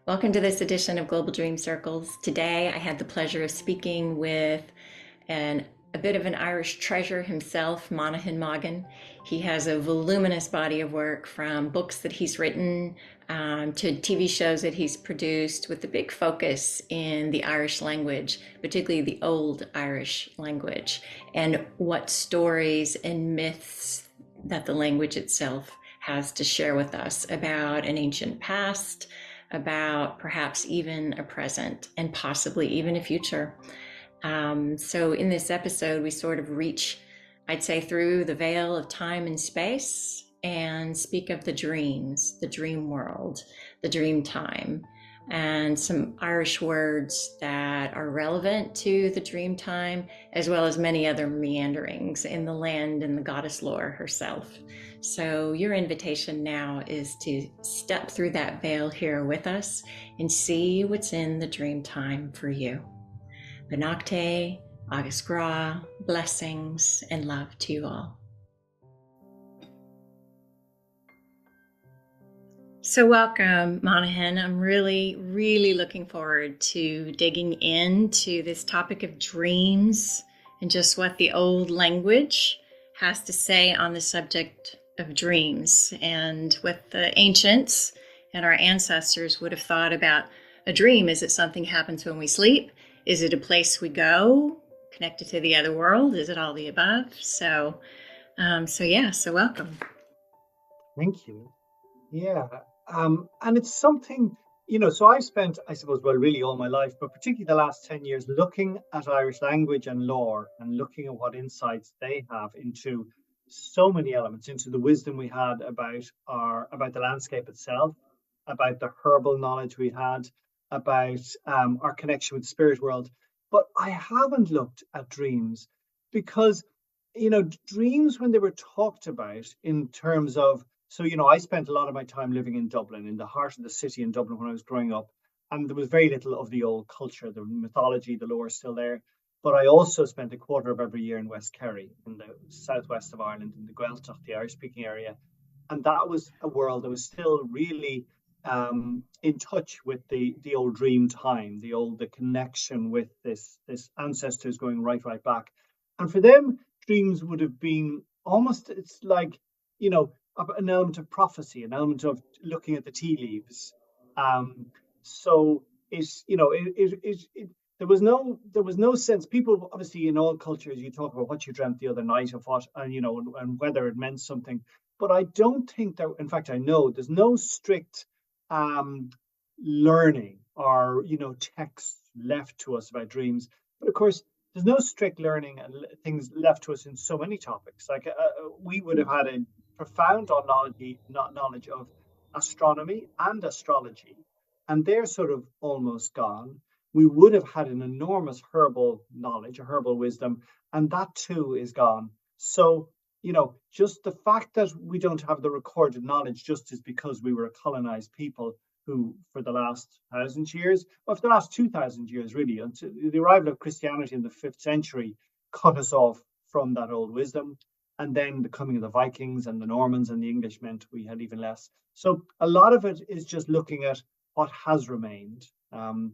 Welcome to this edition of Global Dream Circles. Today I had the pleasure of speaking with a bit of an Irish treasure himself, Manchán Magan. He has a voluminous body of work from books that he's written to TV shows that he's produced with a big focus in the Irish language, particularly the Old Irish language, and what stories and myths that the language itself has to share with us about an ancient past, about perhaps even a present and possibly even a future. So in this episode, we sort of reach, I'd say, through the veil of time and space and speak of the dreams, the dream world, the dream time, and some Irish words that are relevant to the dream time, as well as many other meanderings in the land and the goddess lore herself. So your invitation now is to step through that veil here with us and see what's in the dream time for you. Benocte, Agus Gra, blessings and love to you all. So welcome, Monaghan. I'm really looking forward to digging into this topic of dreams and just what the old language has to say on the subject of dreams and what the ancients and our ancestors would have thought about a dream. Is it something happens when we sleep? Is it a place we go connected to the other world? Is it all the above? So welcome. Thank you. Yeah. And it's something, so I've spent, I suppose, well, really all my life, but particularly the last 10 years, looking at Irish language and lore and looking at what insights they have into so many elements, into the wisdom we had about the landscape itself, about the herbal knowledge we had, about our connection with the spirit world. But I haven't looked at dreams because, dreams, when they were talked about in terms of, so, I spent a lot of my time living in Dublin, in the heart of the city in Dublin when I was growing up. And there was very little of the old culture, the mythology, the lore is still there. But I also spent a quarter of every year in West Kerry, in the southwest of Ireland, in the Gaeltacht, the Irish-speaking area. And that was a world that was still really in touch with the old dream time, the connection with this ancestors going right back. And for them, dreams would have been almost, it's like, an element of prophecy, an element of looking at the tea leaves. So it's there was no sense. People obviously in all cultures you talk about what you dreamt the other night of what and whether it meant something. But I don't think that. In fact, I know there's no strict learning or texts left to us about dreams. But of course, there's no strict learning and things left to us in so many topics. Like we would have had a profound knowledge of astronomy and astrology, and they're sort of almost gone. We would have had an enormous herbal knowledge, a herbal wisdom, and that too is gone. So, just the fact that we don't have the recorded knowledge just is because we were a colonized people who, for the last 1,000 years, or for the last 2,000 years, really, until the arrival of Christianity in the 5th century, cut us off from that old wisdom. And then the coming of the Vikings and the Normans and the English meant we had even less. So a lot of it is just looking at what has remained, and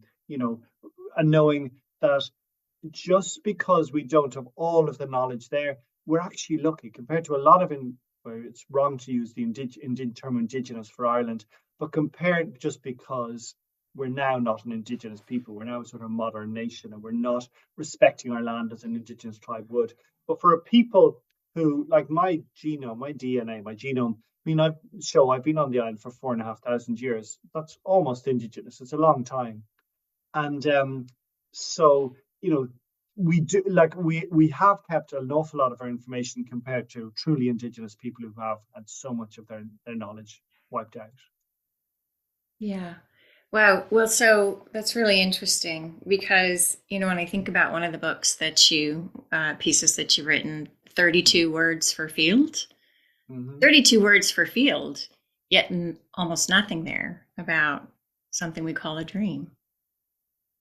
knowing that just because we don't have all of the knowledge there, we're actually lucky compared to a lot of well, it's wrong to use the term indigenous for Ireland, but compared just because we're now not an indigenous people, we're now a sort of modern nation and we're not respecting our land as an indigenous tribe would. But for a people who, like my genome, my DNA, my genome, I've been on the island for 4,500 years. That's almost indigenous. It's a long time. And so, we do, like we have kept an awful lot of our information compared to truly indigenous people who have had so much of their knowledge wiped out. Yeah. Wow. Well, so that's really interesting because, when I think about one of the books pieces that you've written, 32 words for field, 32 words for field, yet almost nothing there about something we call a dream.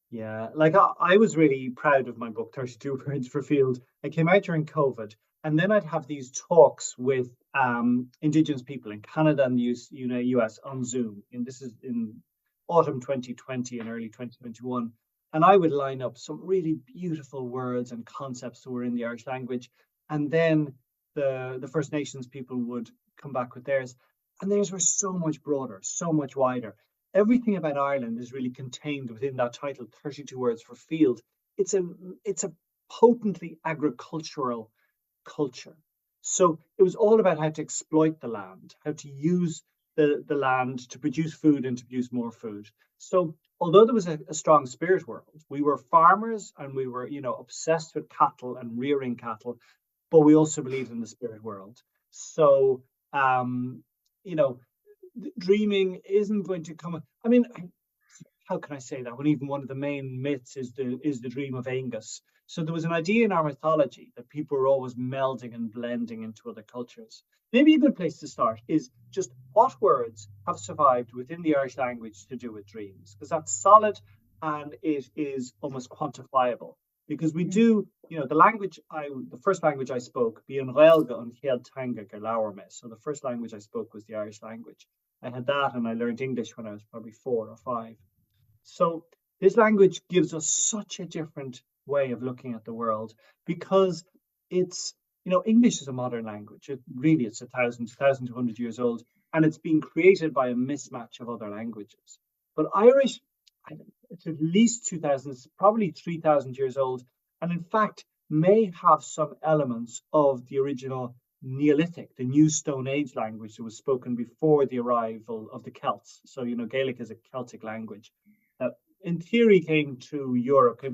Yeah, like I was really proud of my book, 32 Words for Field. It came out during COVID. And then I'd have these talks with Indigenous people in Canada and the US on Zoom. And this is in autumn 2020 and early 2021. And I would line up some really beautiful words and concepts that were in the Irish language. And then the First Nations people would come back with theirs. And theirs were so much broader, so much wider. Everything about Ireland is really contained within that title, 32 words for field. It's a potently agricultural culture. So it was all about how to exploit the land, how to use the land to produce food and to produce more food. So although there was a strong spirit world, we were farmers and we were, obsessed with cattle and rearing cattle, but we also believed in the spirit world. So, you know, dreaming isn't going to come. I mean, how can I say that when even one of the main myths is the dream of Aengus? So there was an idea in our mythology that people were always melding and blending into other cultures. Maybe a good place to start is just what words have survived within the Irish language to do with dreams, because that's solid and it is almost quantifiable. Because we do, the first language I spoke, Bíonn Gaeilge an Chéad Teanga go leabhar me. So the first language I spoke was the Irish language. I had that and I learned English when I was probably 4 or 5. So this language gives us such a different way of looking at the world because it's, English is a modern language. It's 1,200 years old, and it's been created by a mismatch of other languages. But Irish, it's at least 2,000, it's probably 3,000 years old, and in fact may have some elements of the original Neolithic, the New Stone Age language that was spoken before the arrival of the Celts. So, Gaelic is a Celtic language that in theory came to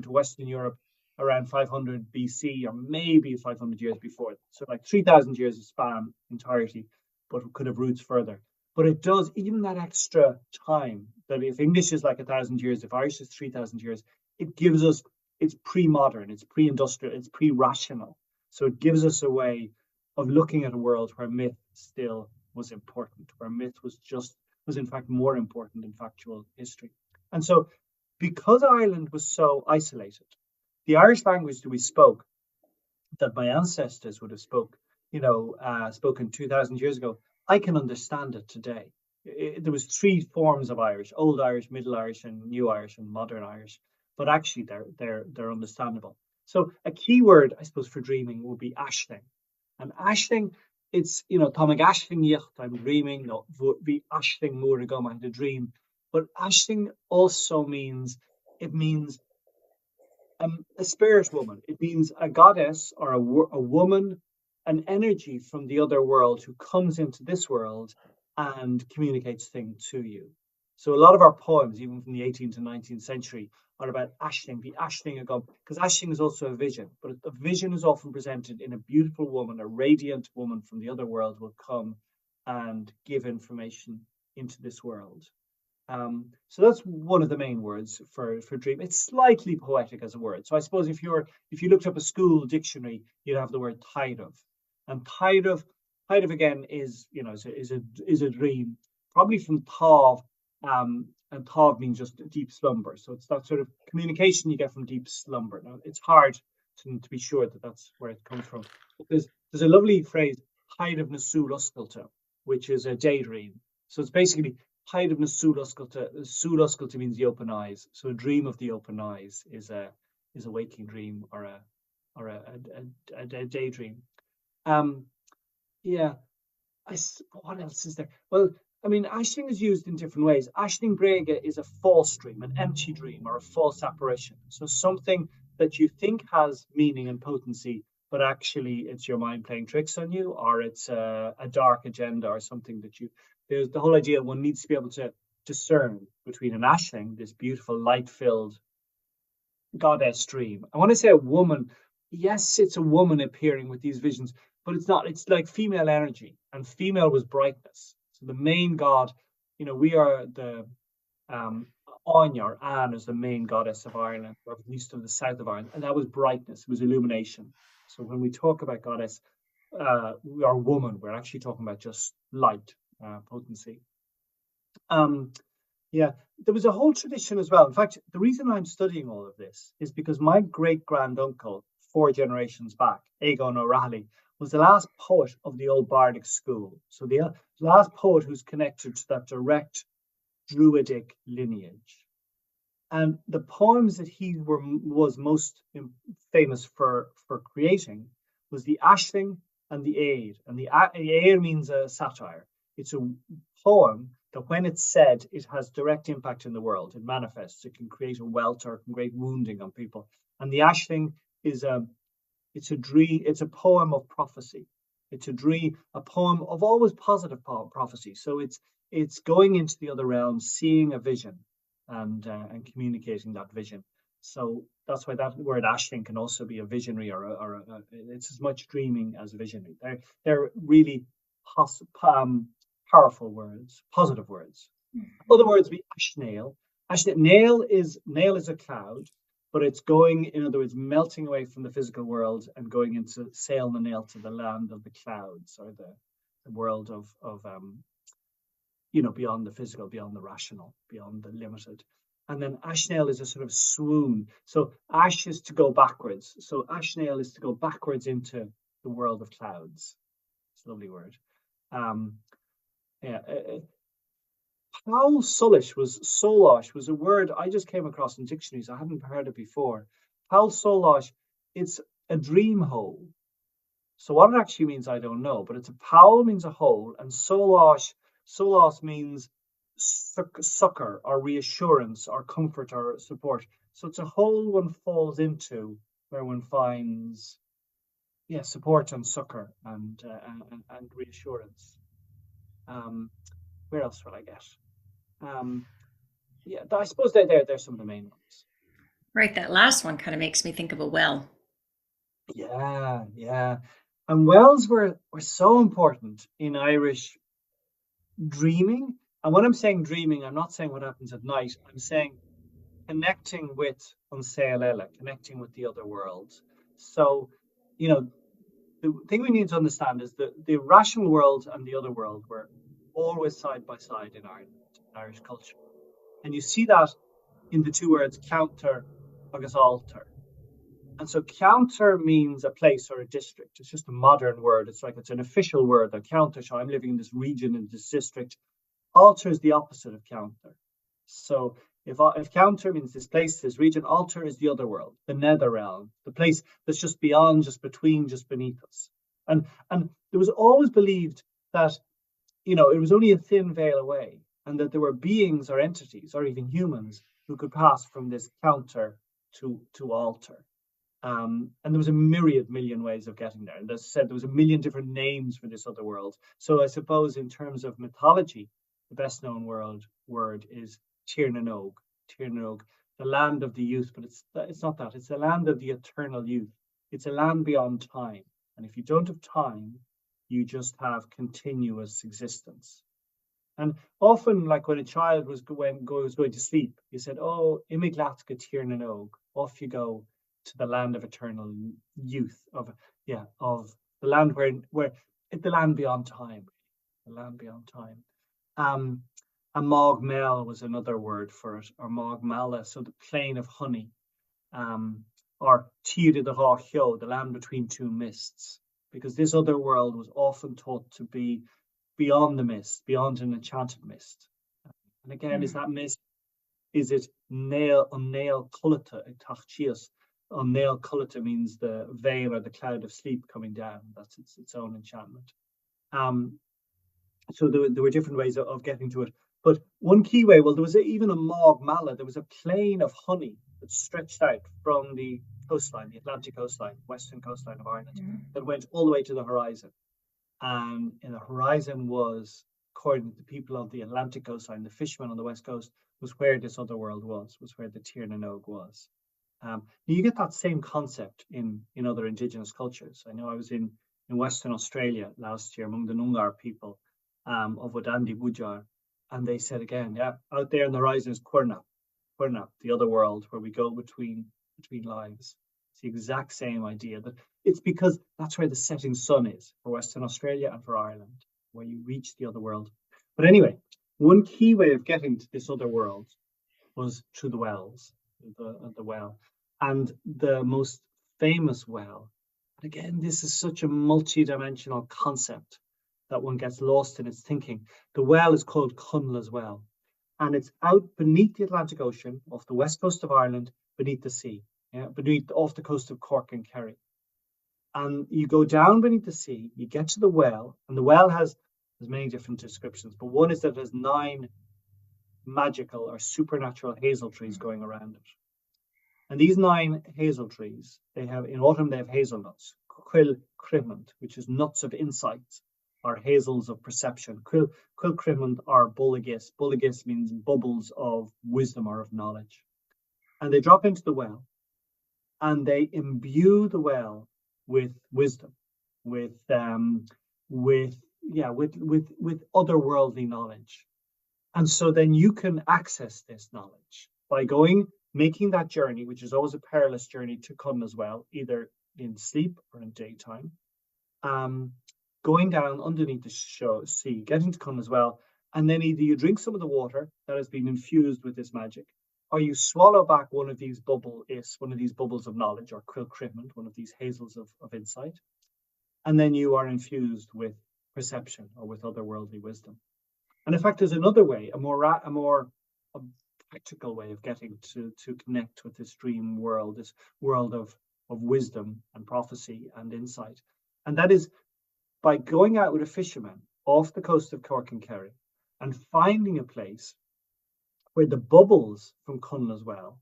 Western Europe around 500 BC or maybe 500 years before. So like 3,000 years of span entirety, but could have roots further. But it does, even that extra time, that if English is like 1,000 years, if Irish is 3,000 years, it gives us, it's pre-modern, it's pre-industrial, it's pre-rational. So it gives us a way of looking at a world where myth still was important, where myth was in fact more important than factual history. And so because Ireland was so isolated, the Irish language that we spoke, that my ancestors would have spoken 2,000 years ago, I can understand it today. There was 3 forms of Irish: Old Irish, Middle Irish, and New Irish, and Modern Irish. But actually, they're understandable. So a key word, I suppose, for dreaming would be ashling. And ashling, it's Tá ashling yacht, I'm dreaming. No, be ashling more ago, I had a dream. But ashling also means a spirit woman. It means a goddess or a woman, an energy from the other world who comes into this world and communicates things to you. So a lot of our poems, even from the 18th to 19th century, are about ashling, the ashling agam, because ashling is also a vision, but a vision is often presented in a beautiful woman, a radiant woman from the other world will come and give information into this world. So that's one of the main words for dream. It's slightly poetic as a word. So I suppose if you looked up a school dictionary, you'd have the word tide of, and tide of again is is a dream, probably from tav, and tav means just deep slumber. So it's that sort of communication you get from deep slumber. Now it's hard to be sure that that's where it comes from. But there's a lovely phrase, tide of na súl oscailta, which is a daydream. So it's basically Tide of na súl oscailta. Súl oscailta means the open eyes. So a dream of the open eyes is a waking dream or a daydream. Yeah. What else is there? Well, I mean, ashling is used in different ways. Ashling brega is a false dream, an empty dream, or a false apparition. So something that you think has meaning and potency, but actually it's your mind playing tricks on you, or it's a dark agenda, or something that there's the whole idea one needs to be able to discern between an ashling, this beautiful light-filled goddess dream. I want to say a woman. Yes, it's a woman appearing with these visions, but it's not. It's like female energy, and female was brightness. So the main god, we are the Anya, or Anne, is the main goddess of Ireland, or at least of the south of Ireland, and that was brightness. It was illumination. So when we talk about goddess, we are woman. We're actually talking about just light, potency. Yeah, there was a whole tradition as well. In fact, the reason I'm studying all of this is because my great granduncle, 4 generations back, Aegon O'Reilly, was the last poet of the old Bardic school. So the last poet who's connected to that direct Druidic lineage. And the poems that he was most famous for creating was the Aisling and the Éiru. And the Éiru means a satire. It's a poem that when it's said, it has direct impact in the world. It manifests. It can create a welter, it can create wounding on people. And the Aisling is it's a poem of prophecy. It's a poem of always positive prophecy. So it's going into the other realm, seeing a vision, and communicating that vision. So that's why that word Aisling can also be a visionary, or it's as much dreaming as visionary. They're really powerful words, positive words. Other words be Ashnail. Nail is a cloud, but it's going, in other words, melting away from the physical world and going into sail the nail to the land of the clouds, or the world of beyond the physical, beyond the rational, beyond the limited. And then Ashnail is a sort of swoon. So Ash is to go backwards. So Ashnail is to go backwards into the world of clouds. It's a lovely word. Paul Solash was a word I just came across in dictionaries. I hadn't heard it before. Paul Solash, it's a dream hole. So what it actually means, I don't know, but it's a Paul means a hole, and Solas means succor or reassurance or comfort or support. So it's a hole one falls into where one finds, support and succor and reassurance. Where else will I get? I suppose they're some of the main ones. Right, that last one kind of makes me think of a well. Yeah. And wells were so important in Irish dreaming. And when I'm saying dreaming, I'm not saying what happens at night. I'm saying connecting with Unsealella, connecting with the other worlds. So, the thing we need to understand is that the rational world and the other world were always side by side in Ireland, in Irish culture. And you see that in the two words counter agus alter. And so counter means a place or a district. It's just a modern word. It's like it's an official word, a counter. So I'm living in this region, in this district. Alter is the opposite of counter. So if counter means this place, this region, alter is the other world, the nether realm, the place that's just beyond, just between, just beneath us. And there was always believed that, it was only a thin veil away, and that there were beings or entities or even humans who could pass from this counter to alter. And there was a million ways of getting there. And as I said, there was a million different names for this other world. So I suppose in terms of mythology, the best known word is Tirnanog, the land of the youth. But it's not that. It's the land of the eternal youth. It's a land beyond time. And if you don't have time, you just have continuous existence. And often, like when a child was going to sleep, you said, "Oh, imiglatka Tirnanog," off you go to the land of eternal youth, of the land where the land beyond time, the land beyond time. A Mog Mel was another word for it, or Mog Mala, so the plain of honey, or Tíre de Rachio, the land between two mists, because this other world was often thought to be beyond the mist, beyond an enchanted mist. And again, is that mist? Is it nail culata tachchias? Nail culata means the veil or the cloud of sleep coming down. That's its own enchantment. So there were different ways of getting to it. But one key way, there was even a Mog Mala. There was a plain of honey that stretched out from the coastline, the Atlantic coastline, western coastline of Ireland, that went all the way to the horizon. And in the horizon was, according to the people of the Atlantic coastline, the fishermen on the west coast, was where this other world was where the Tirnanog was. You get that same concept in other indigenous cultures. I know I was in Western Australia last year among the Noongar people of Wadandi Bujar, and they said again, out there on the horizon is Quernap, the other world where we go between lives. It's the exact same idea. That it's because that's where the setting sun is for Western Australia and for Ireland, where you reach the other world. But anyway, one key way of getting to this other world was through the wells, the well. And the most famous well, and again, this is such a multi-dimensional concept that one gets lost in its thinking. The well is called Cunla's Well. and it's out beneath the Atlantic Ocean, off the west coast of Ireland, beneath the sea, beneath off the coast of Cork and Kerry. And you go down beneath the sea, you get to the well, and the well has many different descriptions, but one is that there's 9 magical or supernatural hazel trees going around it. And these 9 hazel trees, they have in autumn they have hazelnuts, quill crimond, which is nuts of insight, or hazels of perception. Quill crimond are bulligis. Bulligis means bubbles of wisdom or of knowledge. And they drop into the well, and they imbue the well with wisdom, with otherworldly knowledge. And so then you can access this knowledge by making that journey, which is always a perilous journey to come as well, either in sleep or in daytime, going down underneath the sea, getting to come as well, and then either you drink some of the water that has been infused with this magic, or you swallow back one of these bubbles of knowledge, or quill crimond, one of these hazels of insight, and then you are infused with perception or with otherworldly wisdom. And in fact, there's another way, a more practical way of getting to connect with this dream world, this world of wisdom and prophecy and insight. And that is by going out with a fisherman off the coast of Cork and Kerry and finding a place where the bubbles from Cunla's well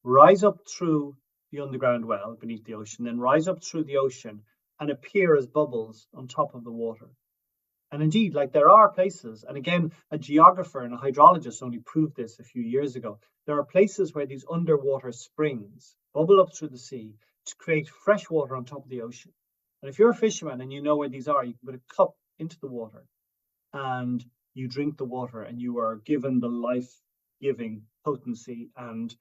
rise up through the underground well beneath the ocean, then rise up through the ocean and appear as bubbles on top of the water. And indeed, like there are places, and again, a geographer and a hydrologist only proved this a few years ago, there are places where these underwater springs bubble up through the sea to create fresh water on top of the ocean. And if you're a fisherman and you know where these are, you can put a cup into the water and you drink the water, and you are given the life-giving potency and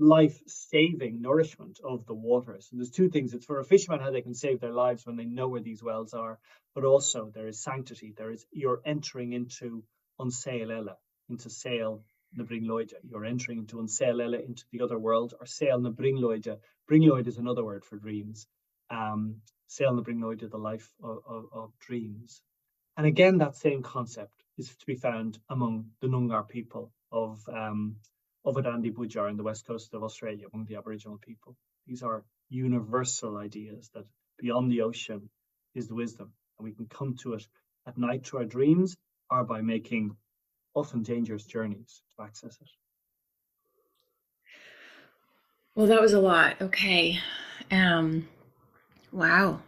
life-saving nourishment of the water. So there's 2 things. It's for a fisherman how they can save their lives when they know where these wells are, but also there is sanctity. You're entering into unsail ella, into sail na bringloide. You're entering into unsail ella, into the other world, or sail na bringloide. Bringloide is another word for dreams. Sail na bringloide, the life of dreams. And again, that same concept is to be found among the Noongar people of Adandi Bujar in the west coast of Australia, among the Aboriginal people. These are universal ideas that beyond the ocean is the wisdom, and we can come to it at night through our dreams or by making often dangerous journeys to access it. Well, that was a lot. Okay. Wow.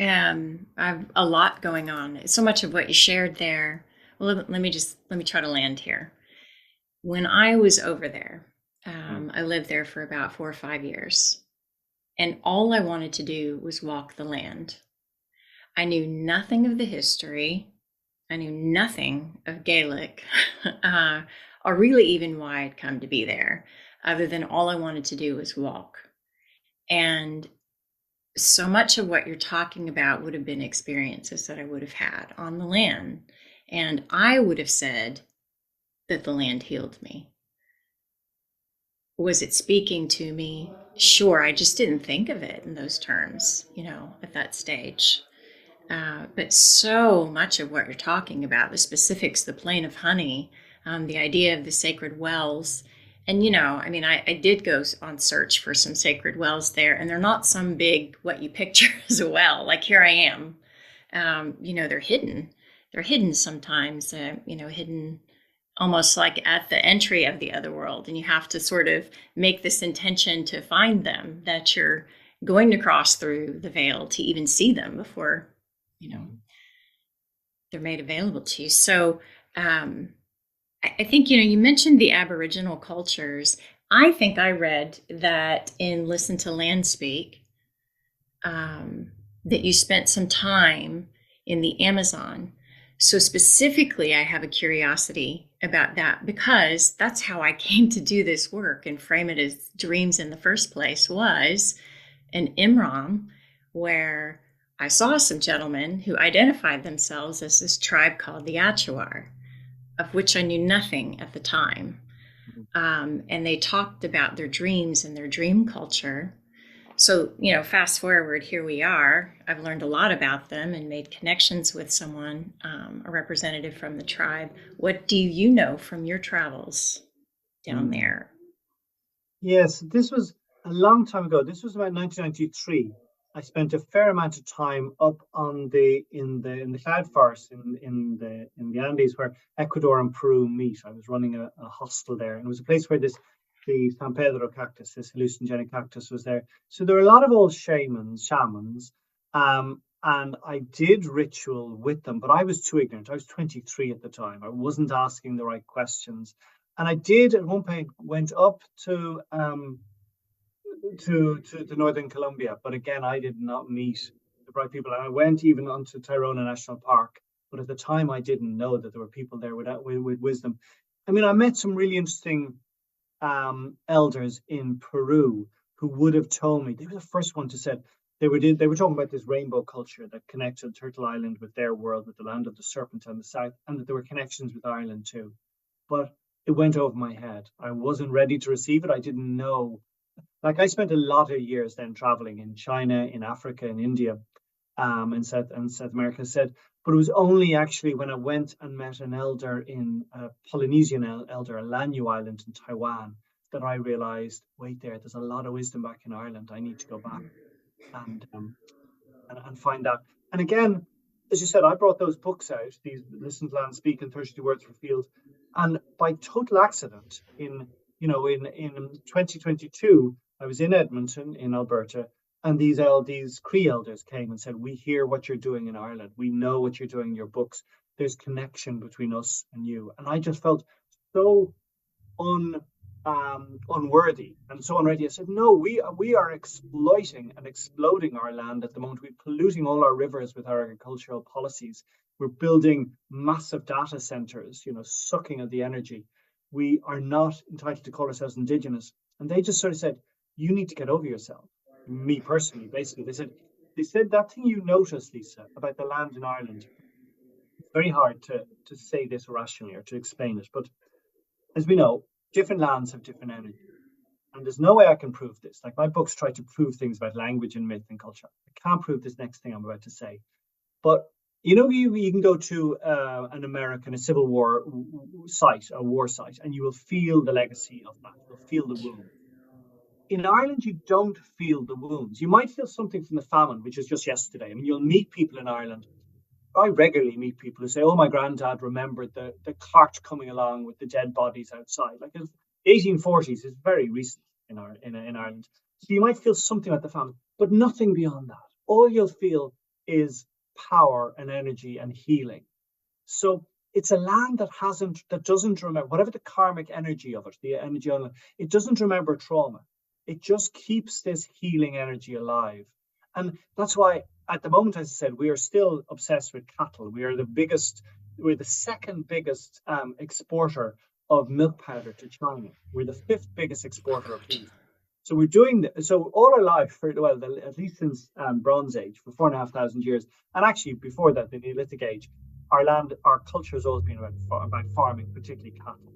I've a lot going on. So much of what you shared there. Well, let me try to land here. When I was over there, I lived there for about 4 or 5 years, and all I wanted to do was walk the land. I knew nothing of the history. I knew nothing of Gaelic, or really even why I'd come to be there, other than all I wanted to do was walk. And so much of what you're talking about would have been experiences that I would have had on the land. And I would have said that the land healed me. Was it speaking to me? Sure, I just didn't think of it in those terms, at that stage. But so much of what you're talking about, the specifics, the plain of honey, the idea of the sacred wells. And, I did go on search for some sacred wells there, and they're not some big, what you picture as a well. Like here I am. They're hidden. They're hidden sometimes, hidden almost like at the entry of the other world. And you have to sort of make this intention to find them, that you're going to cross through the veil to even see them before, they're made available to you. So I think, you mentioned the Aboriginal cultures. I think I read that in Listen to Land Speak, that you spent some time in the Amazon. So specifically, I have a curiosity about that, because that's how I came to do this work and frame it as dreams in the first place, was an Imram where I saw some gentlemen who identified themselves as this tribe called the Achuar, of which I knew nothing at the time. And they talked about their dreams and their dream culture. So, fast forward, here we are. I've learned a lot about them and made connections with someone, a representative from the tribe. What do you know from your travels down Mm. there? Yes, this was a long time ago. This was about 1993. I spent a fair amount of time up on the cloud forest in the Andes where Ecuador and Peru meet. I was running a hostel there, and it was a place where the San Pedro cactus, this hallucinogenic cactus, was there. So there were a lot of old shamans, and I did ritual with them, but I was too ignorant. I was 23 at the time. I wasn't asking the right questions. And I did at one point went up to northern Colombia, but again I did not meet the right people. And I went even onto Tayrona National Park, but at the time I didn't know that there were people there with wisdom. I mean, I met some really interesting elders in Peru who would have told me. They were the first one to say they were talking about this rainbow culture that connected Turtle Island with their world, with the land of the serpent on the south, and that there were connections with Ireland too. But it went over my head. I wasn't ready to receive it. I didn't know. Like I spent a lot of years then traveling in China, in Africa, in India, and South America said, but it was only actually when I went and met an elder in a Polynesian elder, a Lanyu Island in Taiwan, that I realized, wait there, there's a lot of wisdom back in Ireland. I need to go back and um, and find out. And again, as you said, I brought those books out, these Listen to Land Speak and 32 Words for Fields. And by total accident, in 2022, I was in Edmonton in Alberta, and these Cree elders came and said, "We hear what you're doing in Ireland. We know what you're doing in your books. There's connection between us and you." And I just felt so unworthy and so unready. I said, no, we are exploiting and exploding our land at the moment. We're polluting all our rivers with our agricultural policies. We're building massive data centers, sucking at the energy. We are not entitled to call ourselves indigenous. And they just sort of said, you need to get over yourself. Me personally, basically, they said that thing you noticed, Lisa, about the land in Ireland. It's very hard to say this rationally or to explain it, but as we know, different lands have different energy. And there's no way I can prove this. Like my books try to prove things about language and myth and culture. I can't prove this next thing I'm about to say. But you can go to an American, a Civil War site, a war site, and you will feel the legacy of that. You'll feel the wound. In Ireland, you don't feel the wounds. You might feel something from the famine, which is just yesterday. I mean, you'll meet people in Ireland. I regularly meet people who say, "Oh, my granddad remembered the cart coming along with the dead bodies outside." Like the 1840s is very recent in Ireland. So you might feel something like the famine, but nothing beyond that. All you'll feel is power and energy and healing. So it's a land that doesn't remember whatever the karmic energy of it, the energy on it. It doesn't remember trauma. It just keeps this healing energy alive, and that's why at the moment, as I said, we are still obsessed with cattle. We're the second biggest exporter of milk powder to China. We're the fifth biggest exporter of beef. So we're doing so all our life, at least since Bronze Age, for 4,500 years, and actually before that, the Neolithic Age, our culture has always been about farming, particularly cattle.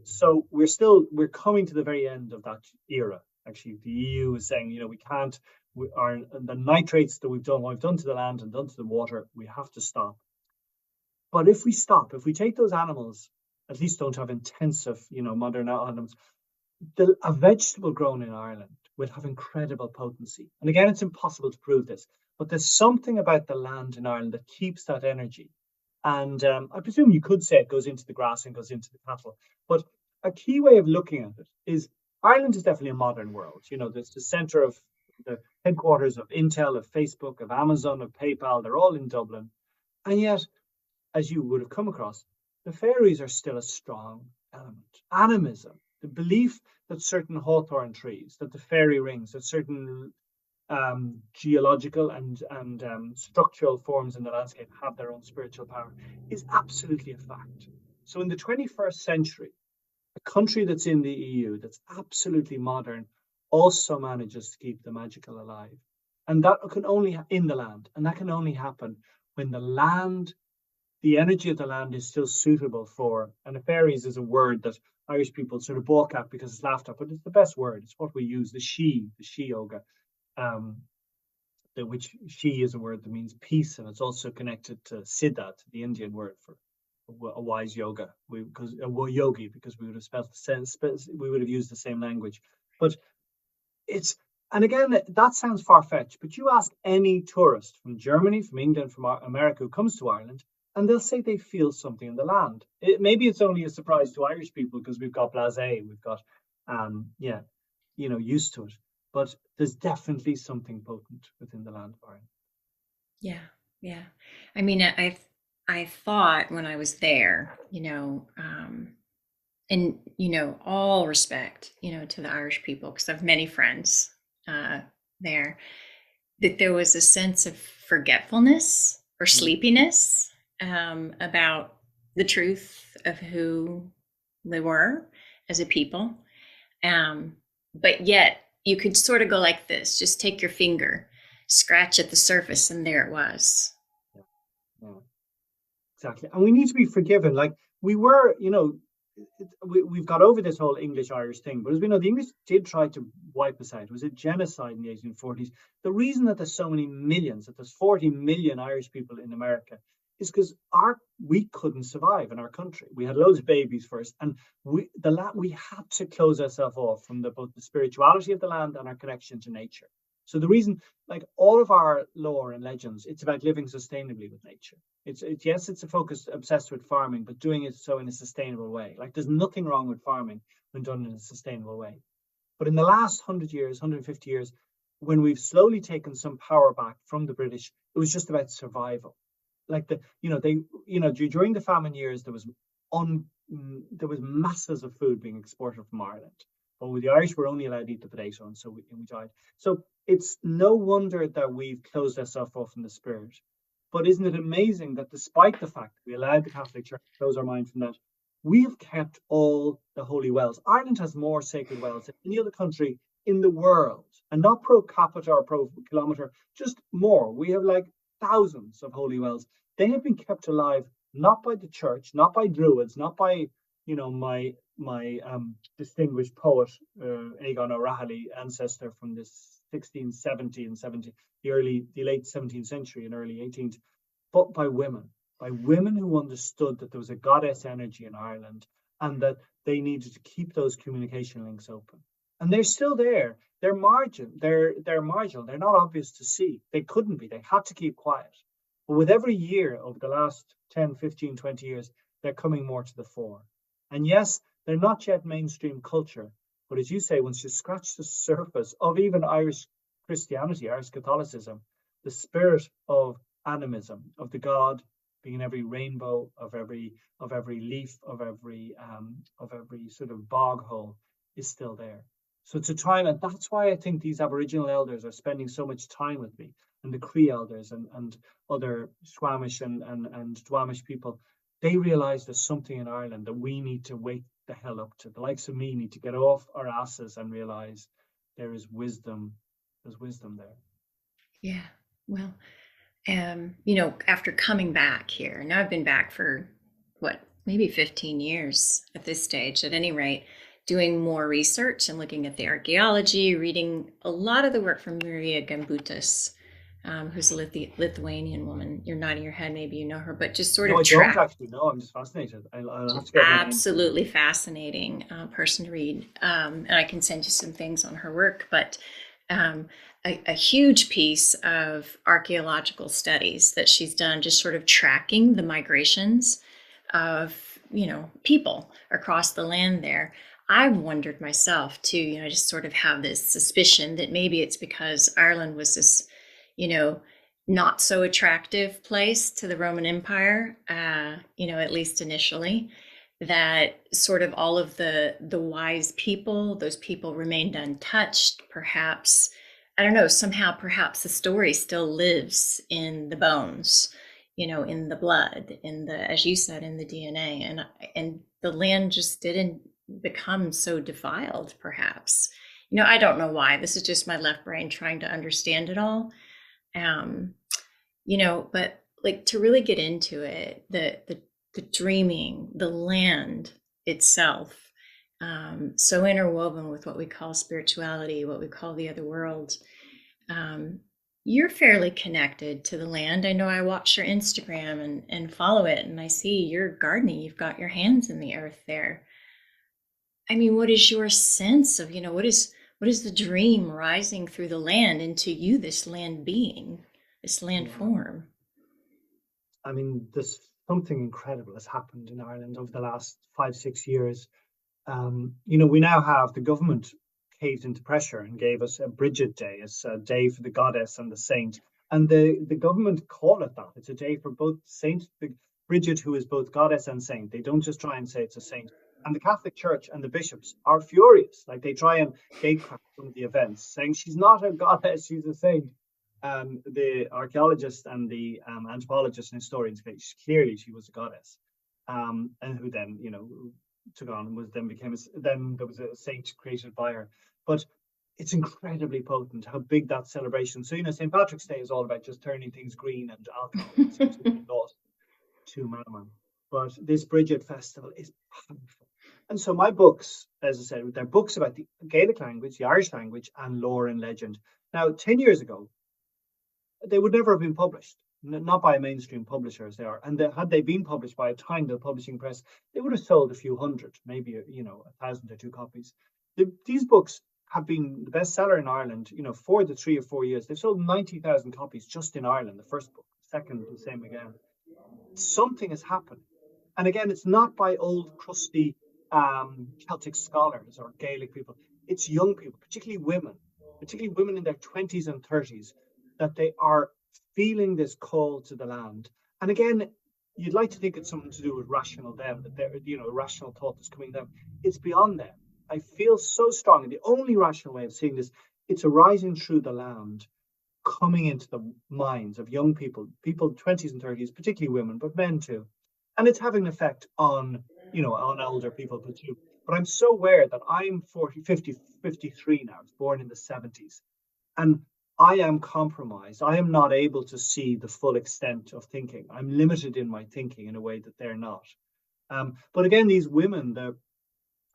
So we're coming to the very end of that era. Actually, the EU is saying, we can't. The nitrates that what we've done to the land and done to the water, we have to stop. But if we stop, if we take those animals, at least don't have intensive, modern animals, a vegetable grown in Ireland will have incredible potency. And again, it's impossible to prove this, but there's something about the land in Ireland that keeps that energy. And I presume you could say it goes into the grass and goes into the cattle. But a key way of looking at it is Ireland is definitely a modern world. There's the center of the headquarters of Intel, of Facebook, of Amazon, of PayPal. They're all in Dublin. And yet, as you would have come across, the Faeries are still a strong element. Animism, the belief that certain hawthorn trees, that the fairy rings, that certain geological and structural forms in the landscape have their own spiritual power, is absolutely a fact. So in the 21st century, a country that's in the EU, that's absolutely modern, also manages to keep the magical alive. And that can only in the land, and that can only happen when the energy of the land is still suitable for, and the fairies is a word that Irish people sort of balk at because it's laughed at, but it's the best word. It's what we use, the she yoga. um, which she is a word that means peace, and it's also connected to siddha, the Indian word for a wise yoga. Because a yogi, because we would have spelled the sense, we would have used the same language. But it's, and again, that sounds far fetched, but you ask any tourist from Germany, from England, from America who comes to Ireland, and they'll say they feel something in the land. Maybe it's only a surprise to Irish people because we've got blasé, we've got, yeah, used to it. But there's definitely something potent within the land of Ireland. Yeah, yeah. I mean, I thought when I was there, and all respect, to the Irish people, because I have many friends there, that there was a sense of forgetfulness or sleepiness about the truth of who they were as a people. But yet you could sort of go like this, just take your finger, scratch at the surface, and there it was. Yeah, exactly. And we need to be forgiven. Like we were, we've got over this whole English-Irish thing, but as we know, the English did try to wipe us out. It was a genocide in the 1840s. The reason that there's so many millions, that there's 40 million Irish people in America, is because we couldn't survive in our country. We had loads of babies first, and we had to close ourselves off from both the spirituality of the land and our connection to nature. So the reason, like all of our lore and legends, it's about living sustainably with nature. Yes, it's a focus obsessed with farming, but doing it so in a sustainable way. Like there's nothing wrong with farming when done in a sustainable way. But in the last 100 years, 150 years, when we've slowly taken some power back from the British, it was just about survival. Like during the famine years, there was masses of food being exported from Ireland. But with the Irish, we're only allowed to eat the potato, and so we died. So it's no wonder that we've closed ourselves off from the spirit. But isn't it amazing that despite the fact that we allowed the Catholic Church to close our mind from that, we've kept all the holy wells. Ireland has more sacred wells than any other country in the world, and not pro capita or pro kilometer, just more. We have like thousands of holy wells. They have been kept alive not by the church, not by druids, not by my distinguished poet Aegon O'Rahilly, ancestor from the 1670 and 70, the late 17th century and early 18th, but by women who understood that there was a goddess energy in Ireland and that they needed to keep those communication links open. And they're still there. They're marginal. They're not obvious to see. They couldn't be. They had to keep quiet. But with every year over the last 10, 15, 20 years, they're coming more to the fore. And yes, they're not yet mainstream culture. But as you say, once you scratch the surface of even Irish Christianity, Irish Catholicism, the spirit of animism, of the God being in every rainbow, of every leaf, of every sort of bog hole, is still there. So to try, and that's why I think these Aboriginal elders are spending so much time with me, and the Cree elders and other Squamish and Duamish people. They realize there's something in Ireland that we need to wake the hell up to. The likes of me need to get off our asses and realize there is wisdom. There's wisdom there. Yeah. Well, after coming back here, now I've been back for maybe 15 years at this stage, at any rate, doing more research and looking at the archaeology, reading a lot of the work from Maria Gambutas, who's a Lithuanian woman. You're nodding your head, maybe you know her, but just sort No, of I don't actually know. I'm just fascinated. I'll have to get my absolutely fascinating person to read, and I can send you some things on her work. But a huge piece of archaeological studies that she's done, just sort of tracking the migrations of people across the land there. I've wondered myself too, I just sort of have this suspicion that maybe it's because Ireland was this, not so attractive place to the Roman Empire, at least initially, that sort of all of the wise people, those people remained untouched. Perhaps, I don't know, somehow perhaps the story still lives in the bones, in the blood, in the, as you said, in the DNA, and the land just didn't become so defiled, perhaps. I don't know why. This is just my left brain trying to understand it all. But like to really get into it, the dreaming, the land itself, so interwoven with what we call spirituality, what we call the other world. Um, you're fairly connected to the land. I know I watch your Instagram and follow it, and I see you're gardening. You've got your hands in the earth there. I mean, what is your sense of, what is the dream rising through the land into you, this land being, this land Yeah. form? I mean, there's something incredible has happened in Ireland over the last 5, 6 years. We now have the government caved into pressure and gave us a Bridget Day, as a day for the goddess and the saint. And the government call it that. It's a day for both Saint Bridget, who is both goddess and saint. They don't just try and say it's a saint. And the Catholic Church and the bishops are furious. Like they try and gatecrash some of the events, saying she's not a goddess, she's a saint. The archaeologists and the anthropologists and historians say clearly she was a goddess, and who then, took on and was then became then there was a saint created by her. But it's incredibly potent how big that celebration. So St. Patrick's Day is all about just turning things green and alcohol. It's completely lost to Mammon. But this Bridget Festival is powerful. And so my books, as I said, they're books about the Gaelic language, the Irish language, and lore and legend. Now, 10 years ago, they would never have been published, not by a mainstream publisher as they are. And had they been published by a tiny publishing press, they would have sold a few hundred, maybe 1,000 or two copies. These books have been the bestseller in Ireland, for the 3 or 4 years. They've sold 90,000 copies just in Ireland. The first book, second, the same again. Something is happening, and again, it's not by old crusty Celtic scholars or Gaelic people. It's young people, particularly women in their 20s and 30s, that they are feeling this call to the land. And again, you'd like to think it's something to do with rational them, that they're, rational thought that's coming down. It's beyond them. I feel so strongly. The only rational way of seeing this, it's arising through the land, coming into the minds of young people, 20s and 30s, particularly women, but men too. And it's having an effect on, on older people too. But I'm so aware that I'm 40, 50, 53 now. I was born in the 70s. And I am compromised. I am not able to see the full extent of thinking. I'm limited in my thinking in a way that they're not. But again, these women, the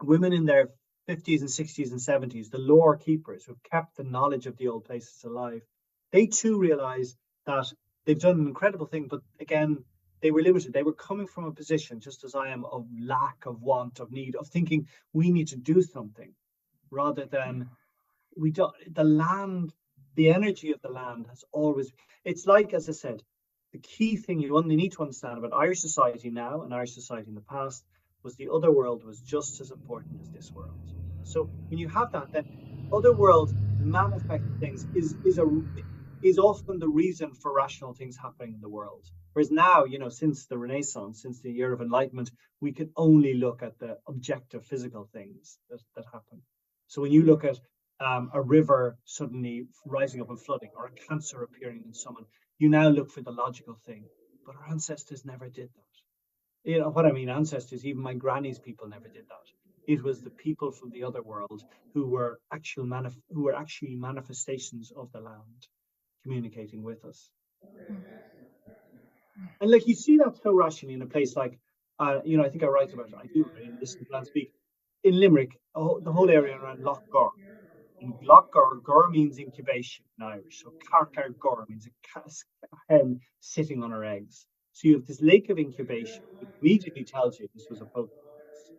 women in their 50s and 60s and 70s, the lore keepers who've kept the knowledge of the old places alive, they too realize that they've done an incredible thing. But again, they were limited. They were coming from a position, just as I am, of lack, of want, of need, of thinking we need to do something rather than we don't. The land, the energy of the land has always, it's like, as I said, the key thing you only need to understand about Irish society now and Irish society in the past was the other world was just as important as this world. So when you have that, then other world manifest things is often the reason for rational things happening in the world. Whereas now, since the Renaissance, since the year of Enlightenment, we can only look at the objective physical things that happen. So when you look at a river suddenly rising up and flooding, or a cancer appearing in someone, you now look for the logical thing. But our ancestors never did that. You know what I mean? Ancestors, even my granny's people, never did that. It was the people from the other world who were actually manifestations of the land communicating with us. And like you see that so rationally in a place like, I think I write about it. I do in Listen to Land Speak. In Limerick, the whole area around Loch Gore. And Gur means incubation in Irish. So Carcar Gur means a hen sitting on her eggs. So you have this lake of incubation, which immediately tells you this was a potent place.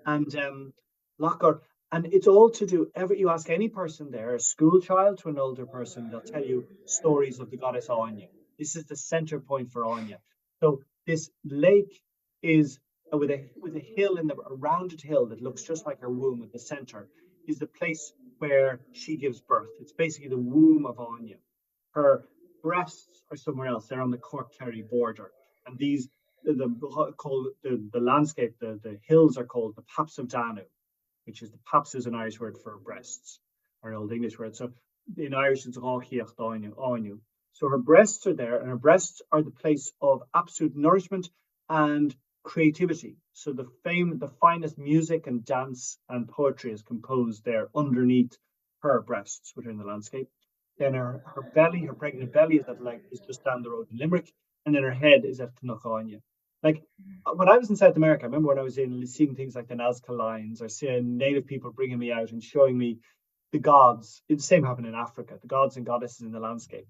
And Lochgar, and it's all to do. You ask any person there, a school child to an older person, they'll tell you stories of the goddess Anya. This is the center point for Anya. So this lake is with a hill a rounded hill that looks just like her womb at the center, is the place where she gives birth. It's basically the womb of Anya. Her breasts are somewhere else. They're on the Cork Kerry border, and these the landscape, the hills are called the Paps of Danu, which is the Paps is an Irish word for breasts, or an Old English word. So in Irish it's Ráchiach Dáinu. So her breasts are there, and her breasts are the place of absolute nourishment and creativity. So the finest music and dance and poetry is composed there underneath her breasts within the landscape. Then her belly, her pregnant belly is just down the road in Limerick, and then her head is at Knockanya. Like when I was in South America, I remember when I was seeing things like the Nazca lines, or seeing native people bringing me out and showing me the gods. The same happened in Africa, the gods and goddesses in the landscape.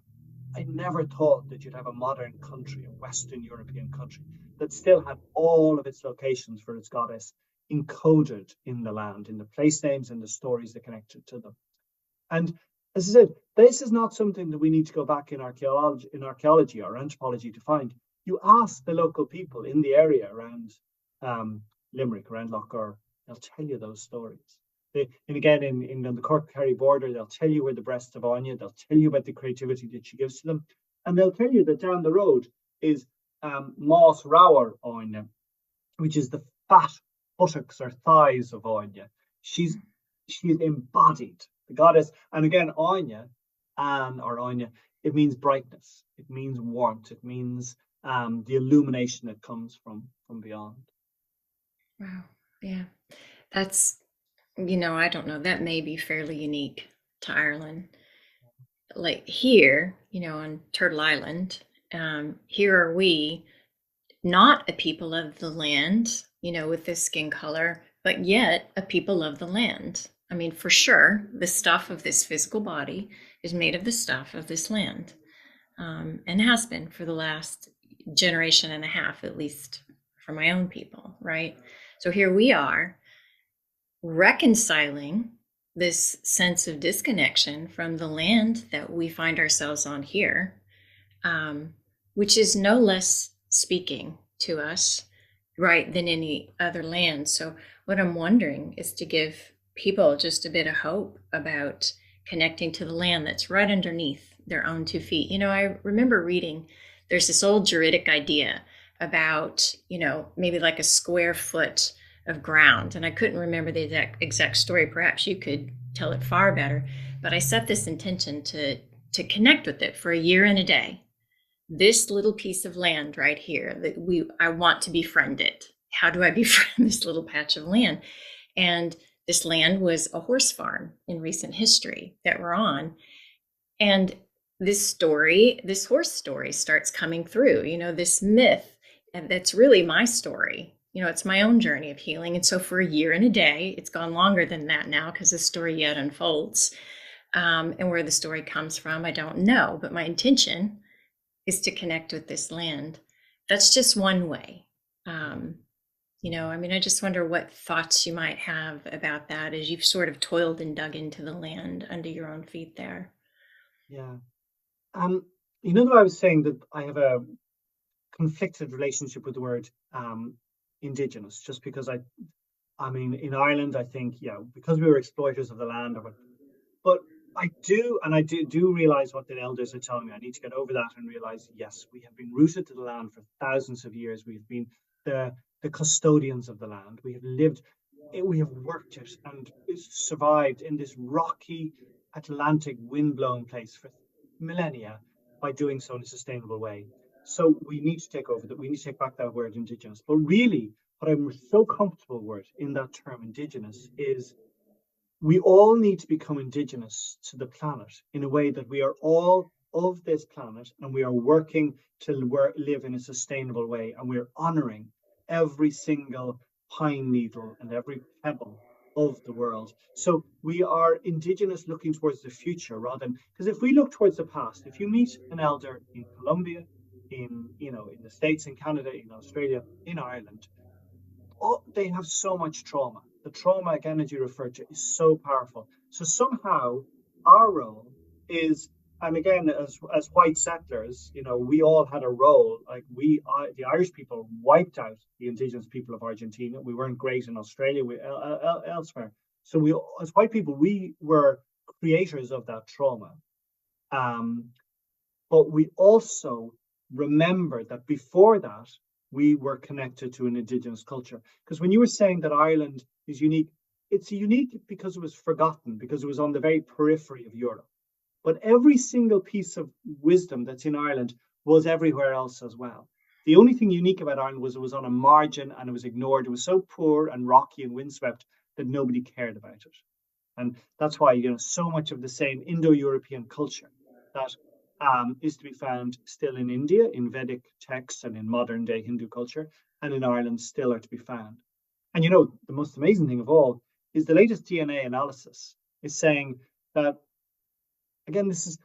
I never thought that you'd have a modern country, a Western European country, that still had all of its locations for its goddess encoded in the land, in the place names and the stories that connected to them. And as I said, this is not something that we need to go back in archaeology or anthropology to find. You ask the local people in the area around Limerick, around Lochar, they'll tell you those stories. And again, in the Cork-Kerry border, they'll tell you where the breasts of Anya, they'll tell you about the creativity that she gives to them, and they'll tell you that down the road is Más Rower Anya, which is the fat buttocks or thighs of Anya. She's embodied the goddess, and again, Anya, or Anya, it means brightness, it means warmth, it means the illumination that comes from beyond. Wow, yeah, that's, I don't know, that may be fairly unique to Ireland. Like here, on Turtle Island, here are we, not a people of the land, with this skin color, but yet a people of the land. I mean, for sure, the stuff of this physical body is made of the stuff of this land, and has been for the last generation and a half, at least for my own people, right? So here we are reconciling this sense of disconnection from the land that we find ourselves on here, which is no less speaking to us, right, than any other land. So what I'm wondering is to give people just a bit of hope about connecting to the land that's right underneath their own 2 feet. I remember reading, there's this old Juridic idea about, maybe like a square foot of ground. And I couldn't remember the exact story. Perhaps you could tell it far better. But I set this intention to connect with it for a year and a day. This little piece of land right here that I want to befriend it. How do I befriend this little patch of land? And this land was a horse farm in recent history that we're on. And this horse story starts coming through, this myth, and that's really my story. It's my own journey of healing. And so for a year and a day, it's gone longer than that now because the story yet unfolds. And where the story comes from, I don't know. But my intention is to connect with this land. That's just one way. I just wonder what thoughts you might have about that as you've sort of toiled and dug into the land under your own feet there. Yeah. That I was saying that I have a conflicted relationship with the word indigenous, just because I mean, in Ireland, I think, because we were exploiters of the land, but I do realize what the elders are telling me. I need to get over that and realize, yes, we have been rooted to the land for thousands of years. We've been the custodians of the land. We have lived, we have worked it and survived in this rocky Atlantic wind-blown place for millennia by doing so in a sustainable way. So we need to take over that. We need to take back that word indigenous. But really, what I'm so comfortable with in that term indigenous is we all need to become indigenous to the planet in a way that we are all of this planet and we are working to live in a sustainable way, and we're honoring every single pine needle and every pebble of the world. So we are indigenous looking towards the future rather than, because if we look towards the past, if you meet an elder in Colombia, in the States, in Canada, in Australia, in Ireland, they have so much trauma. The trauma, again, as you referred to, is so powerful. So somehow our role is, and again, as white settlers, we all had a role. Like the Irish people wiped out the indigenous people of Argentina. We weren't great in Australia, elsewhere. So we, as white people, we were creators of that trauma. But we also remember that before that, we were connected to an indigenous culture. Because when you were saying that Ireland is unique, it's unique because it was forgotten, because it was on the very periphery of Europe. But every single piece of wisdom that's in Ireland was everywhere else as well. The only thing unique about Ireland was it was on a margin and it was ignored. It was so poor and rocky and windswept that nobody cared about it. And that's why, so much of the same Indo-European culture that is to be found still in India, in Vedic texts and in modern day Hindu culture, and in Ireland still are to be found. And the most amazing thing of all is the latest DNA analysis is saying that, again, this is,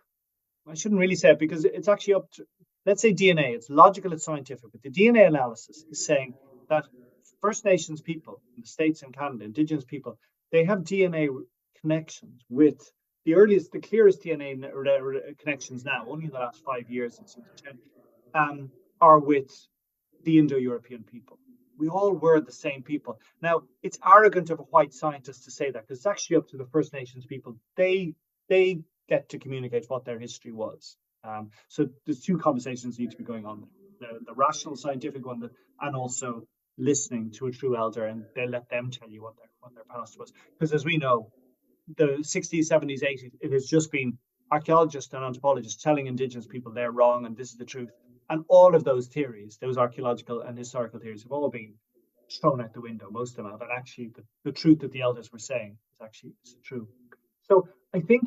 I shouldn't really say it because it's actually up to, let's say DNA, it's logical, it's scientific, but the DNA analysis is saying that First Nations people in the States and Canada, Indigenous people, they have DNA connections with the clearest DNA connections now, only in the last 5 years, it seems, 10, are with the Indo-European people. We all were the same people. Now, it's arrogant of a white scientist to say that because it's actually up to the First Nations people. They get to communicate what their history was. So there's two conversations need to be going on: the rational, scientific one, and also listening to a true elder, and they let them tell you what their past was. Because as we know, the 60s, 70s, 80s, it has just been archaeologists and anthropologists telling Indigenous people they're wrong and this is the truth. And all of those theories, those archaeological and historical theories, have all been thrown out the window. Most of them have. And actually, the truth that the elders were saying is true. So I think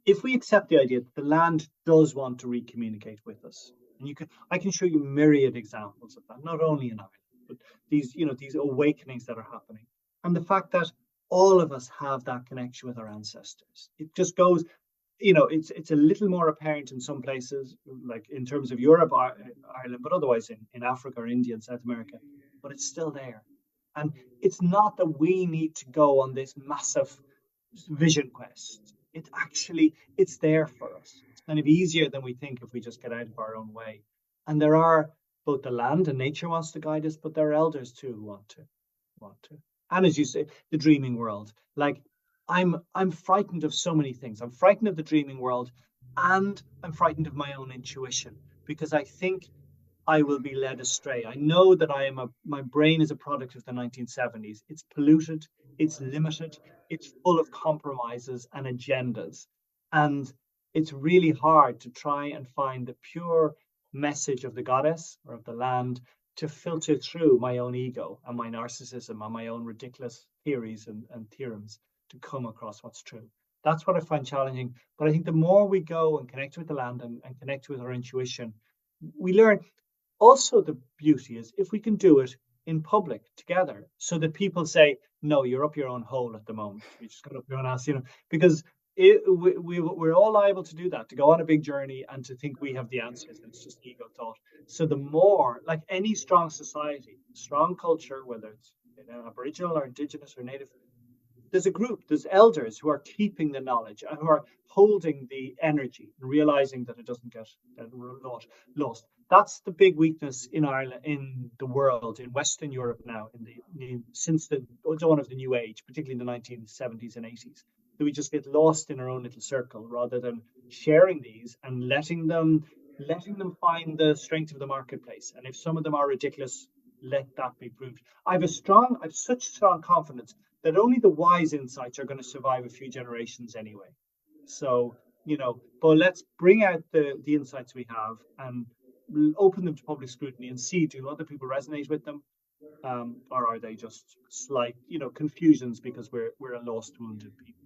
if we accept the idea that the land does want to recommunicate with us, and I can show you myriad examples of that, not only in Ireland, but these awakenings that are happening, and the fact that all of us have that connection with our ancestors. It just goes, it's a little more apparent in some places, like in terms of Europe, Ireland, but otherwise in Africa or India and South America, but it's still there. And it's not that we need to go on this massive vision quest. It's there for us. It's kind of easier than we think if we just get out of our own way. And there are both the land and nature wants to guide us, but there are elders too who want to. And as you say, the dreaming world. Like I'm frightened of so many things. I'm frightened of the dreaming world, and I'm frightened of my own intuition because I think I will be led astray. I know that my brain is a product of the 1970s. It's polluted, it's limited, it's full of compromises and agendas. And it's really hard to try and find the pure message of the goddess or of the land to filter through my own ego and my narcissism and my own ridiculous theories and theorems to come across what's true. That's what I find challenging. But I think the more we go and connect with the land and connect with our intuition, we learn. Also, the beauty is if we can do it in public together so that people say, no, you're up your own hole at the moment. You just got up your own ass, because we're all liable to do that, to go on a big journey and to think we have the answers. And it's just ego thought. So the more, like any strong society, strong culture, whether it's Aboriginal or Indigenous or Native, there's elders who are keeping the knowledge and who are holding the energy and realizing that it doesn't get lost. That's the big weakness in Ireland, in the world, in Western Europe now, since the dawn of the New Age, particularly in the 1970s and 80s, that we just get lost in our own little circle rather than sharing these and letting them find the strength of the marketplace. And if some of them are ridiculous, let that be proved. I've such strong confidence that only the wise insights are going to survive a few generations anyway. So, but let's bring out the insights we have and open them to public scrutiny and see, do other people resonate with them? Or are they just slight, confusions because we're a lost, wounded people?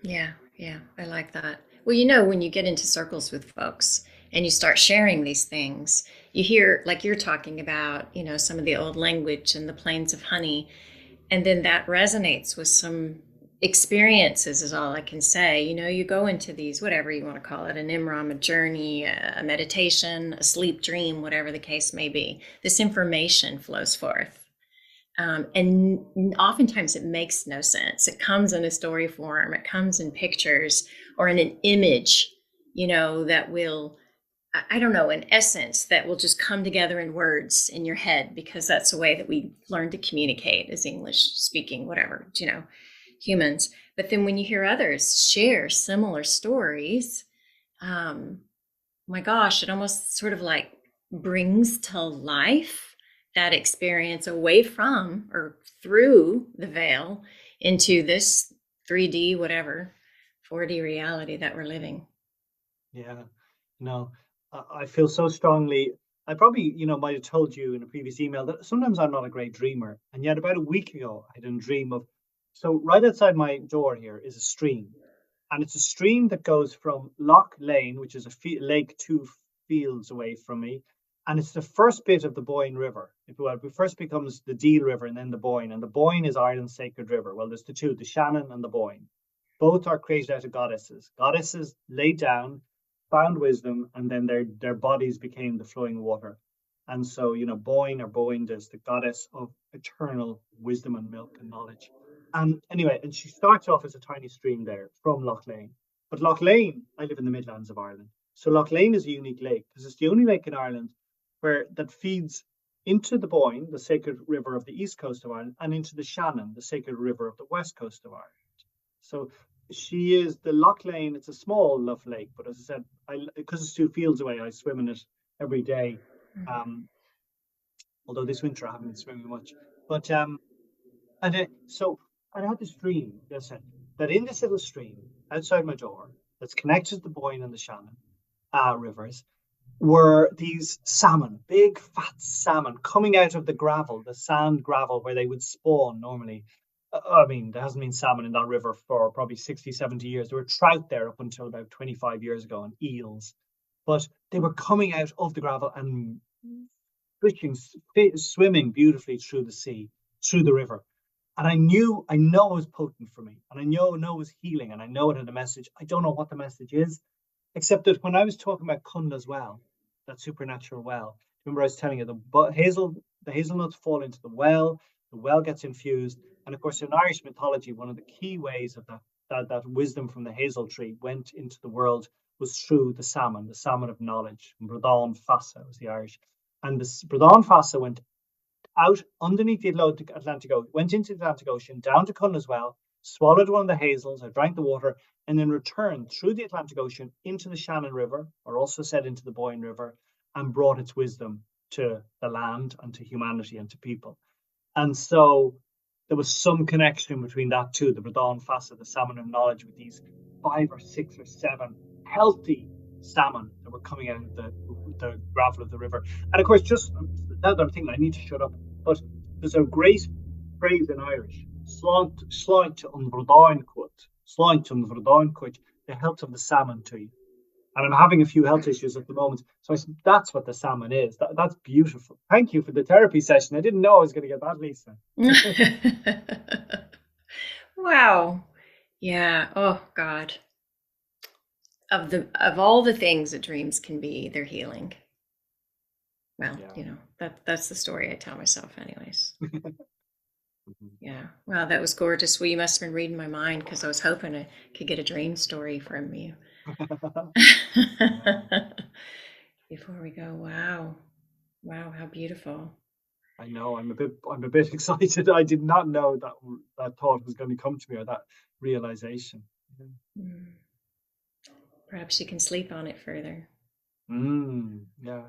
Yeah, I like that. Well, when you get into circles with folks and you start sharing these things, you hear, like you're talking about, some of the old language and the plains of honey, and then that resonates with some experiences, is all I can say. You go into these, whatever you want to call it, an imram, a journey, a meditation, a sleep dream, whatever the case may be. This information flows forth. And oftentimes it makes no sense. It comes in a story form, it comes in pictures or in an image, that will, I don't know, in essence, that will just come together in words in your head because that's the way that we learn to communicate as English speaking, whatever, humans. But then when you hear others share similar stories, my gosh, it almost sort of like brings to life that experience away from or through the veil into this 3D, whatever, 4D reality that we're living. Yeah, no, I feel so strongly. I probably, might have told you in a previous email that sometimes I'm not a great dreamer. And yet about a week ago, I had a dream of, so right outside my door here is a stream. And it's a stream that goes from Loch Lane, which is a lake 2 fields away from me. And it's the first bit of the Boyne River. It first becomes the Deal River and then the Boyne. And the Boyne is Ireland's sacred river. Well, there's the two, the Shannon and the Boyne. Both are created out of goddesses. Goddesses laid down, found wisdom, and then their bodies became the flowing water. And so, Boyne or Boyne is the goddess of eternal wisdom and milk and knowledge. And anyway, and she starts off as a tiny stream there from Loch Lane. But Loch Lane, I live in the Midlands of Ireland. So Loch Lane is a unique lake because it's the only lake in Ireland that feeds into the Boyne, the sacred river of the east coast of Ireland, and into the Shannon, the sacred river of the west coast of Ireland. So she is the Loch Lane. It's a small enough lake, but as I said, because it's 2 fields away, I swim in it every day. Although this winter I haven't been swimming much. But so I had this dream, listen, that in this little stream outside my door that's connected to the Boyne and the Shannon rivers were these salmon, big fat salmon coming out of the gravel, the sand gravel where they would spawn normally. I mean, there hasn't been salmon in that river for probably 60, 70 years. There were trout there up until about 25 years ago and eels. But they were coming out of the gravel and fishing, swimming beautifully through the sea, through the river. And I know it was potent for me. And I know it was healing. And I know it had a message. I don't know what the message is, except that when I was talking about Kunda's well, that supernatural well, remember I was telling you the hazelnuts fall into the well gets infused. And of course, in Irish mythology, one of the key ways of that wisdom from the hazel tree went into the world was through the salmon of knowledge. Bradán Fassa was the Irish. And the Bradán Fassa went out underneath the Atlantic Ocean, went into the Atlantic Ocean, down to Cunna's well, swallowed one of the hazels, or drank the water, and then returned through the Atlantic Ocean into the Shannon River, or also said into the Boyne River, and brought its wisdom to the land and to humanity and to people. And so there was some connection between that too, the Bradán Fassa, the salmon of knowledge, with these 5 or 6 or 7 healthy salmon that were coming out of the gravel of the river. And of course, just another thing, I need to shut up, but there's a great phrase in Irish, sláinte an Bradán cuit, the health of the salmon to you. And I'm having a few health issues at the moment. So that's what the salmon is. That's beautiful. Thank you for the therapy session. I didn't know I was going to get that, Lisa. Wow. Yeah. Oh, God. Of all the things that dreams can be, they're healing. Well, that's the story I tell myself anyways. Yeah. Wow, that was gorgeous. Well, you must have been reading my mind because I was hoping I could get a dream story from you. Before we go, wow, how beautiful. I know, I'm a bit excited. I did not know that thought was going to come to me, or that realization. Perhaps you can sleep on it further. Yeah.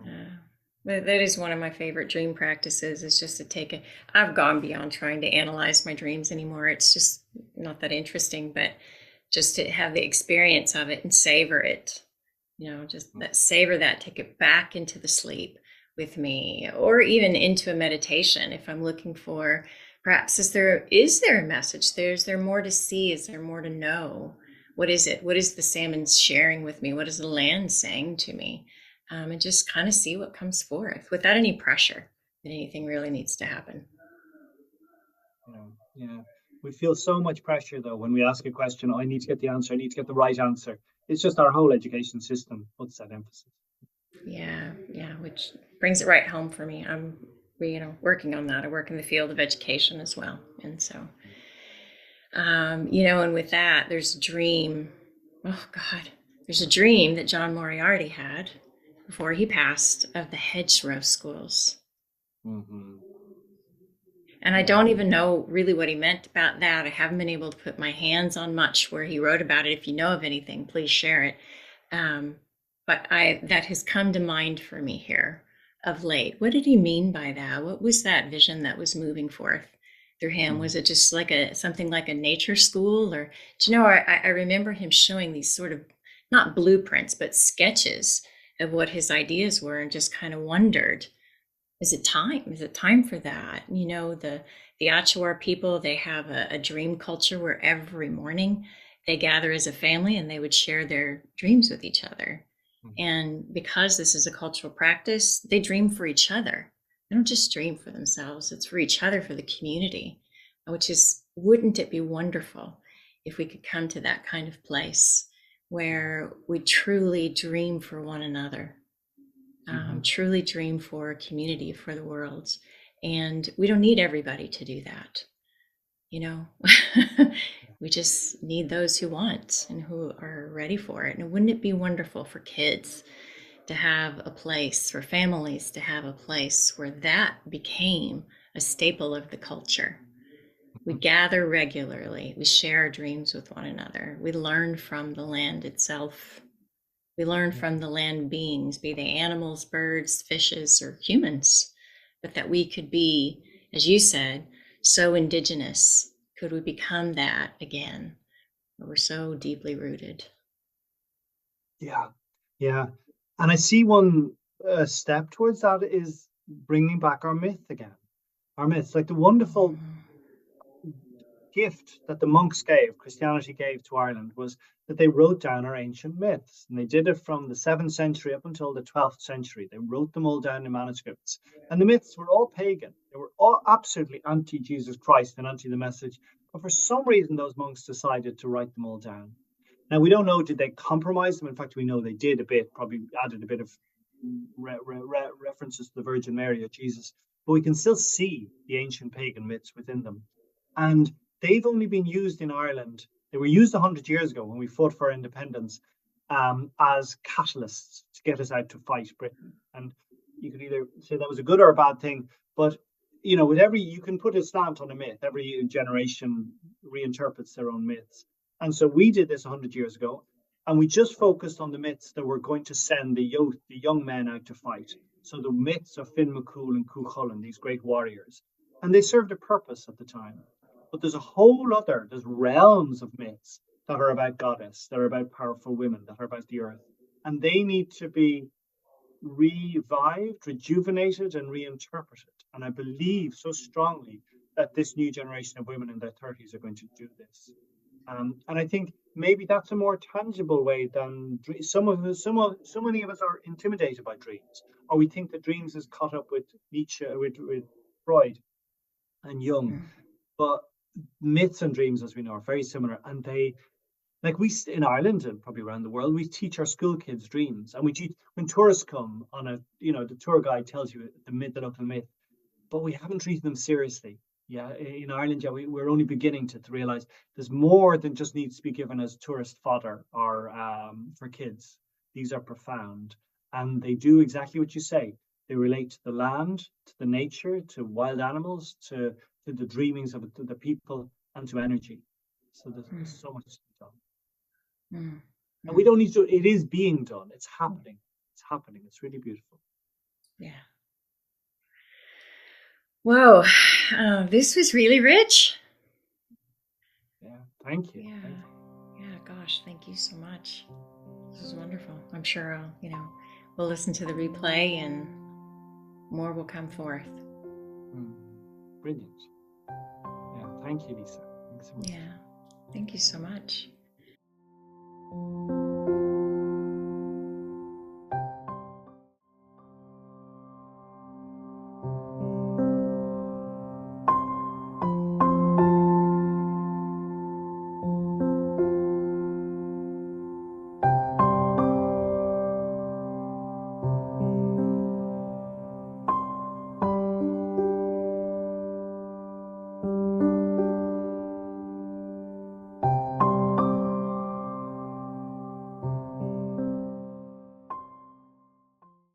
That is one of my favorite dream practices, is just to I've gone beyond trying to analyze my dreams anymore. It's just not that interesting, but just to have the experience of it and savor it, just savor that, take it back into the sleep with me, or even into a meditation. If I'm looking for, perhaps, is there a message? Is there more to see? Is there more to know? What is it? What is the salmon sharing with me? What is the land saying to me? And just kind of see what comes forth without any pressure that anything really needs to happen. Yeah. We feel so much pressure, though, when we ask a question. I need to get the answer. I need to get the right answer. It's just our whole education system puts that emphasis. Yeah, which brings it right home for me. I'm, working on that. I work in the field of education as well. And so, and with that, there's a dream. Oh, God. There's a dream that John Moriarty had before he passed, of the hedgerow schools. And I don't even know really what he meant about that. I haven't been able to put my hands on much where he wrote about it. If you know of anything, please share it. But that has come to mind for me here of late. What did he mean by that? What was that vision that was moving forth through him? Was it just like something like a nature school? Or, I remember him showing these sort of, not blueprints, but sketches of what his ideas were, and just kind of wondered, is it time? Is it time for that? The Achuar people, they have a dream culture where every morning they gather as a family and they would share their dreams with each other. And because this is a cultural practice, they dream for each other. They don't just dream for themselves. It's for each other, for the community, wouldn't it be wonderful if we could come to that kind of place where we truly dream for one another, truly dream for community, for the world. And we don't need everybody to do that. We just need those who want and who are ready for it. And wouldn't it be wonderful for kids to have a place, for families to have a place where that became a staple of the culture? We gather regularly. We share our dreams with one another. We learn from the land itself. We learn from the land beings, be they animals, birds, fishes, or humans, but that we could be, as you said, so indigenous. Could we become that again? We're so deeply rooted. Yeah, yeah. And I see one step towards that is bringing back our myth again. Our myths, like the wonderful gift that the monks gave, Christianity gave to Ireland, was that they wrote down our ancient myths. And they did it from the 7th century up until the 12th century. They wrote them all down in manuscripts. And the myths were all pagan. They were all absolutely anti Jesus Christ and anti the message. But for some reason, those monks decided to write them all down. Now, we don't know, did they compromise them? In fact, we know they did a bit, probably added a bit of references to the Virgin Mary or Jesus. But we can still see the ancient pagan myths within them. And they've only been used in Ireland. They were used 100 years ago when we fought for our independence as catalysts to get us out to fight Britain. And you could either say that was a good or a bad thing, but with you can put a slant on a myth. Every generation reinterprets their own myths. And so we did this 100 years ago, and we just focused on the myths that were going to send the young men out to fight. So the myths of Finn McCool and Cuchulainn, these great warriors. And they served a purpose at the time. But there's realms of myths that are about goddess, that are about powerful women, that are about the earth. And they need to be revived, rejuvenated, and reinterpreted. And I believe so strongly that this new generation of women in their 30s are going to do this. And I think maybe that's a more tangible way than so many of us are intimidated by dreams, or we think that dreams is caught up with Nietzsche, with Freud and Jung. But myths and dreams, as we know, are very similar, and they, like we in Ireland and probably around the world, we teach our school kids dreams, and we teach when tourists come on the tour guide tells you the local myth, but we haven't treated them seriously. Yeah, in Ireland, we're only beginning to realize there's more than just needs to be given as tourist fodder or for kids. These are profound, and they do exactly what you say. They relate to the land, to the nature, to wild animals, to the dreamings of the people, and to energy. So there's so much to be done. And we don't need to, it is being done. It's happening. It's happening. It's really beautiful. Yeah. Whoa, this was really rich. Yeah, thank you. Yeah, Thank you. yeah, gosh, thank you so much. This is wonderful. I'm sure we'll listen to the replay and more will come forth. Brilliant. Yeah, thank you, Lisa. Thanks so much. Yeah, thank you so much.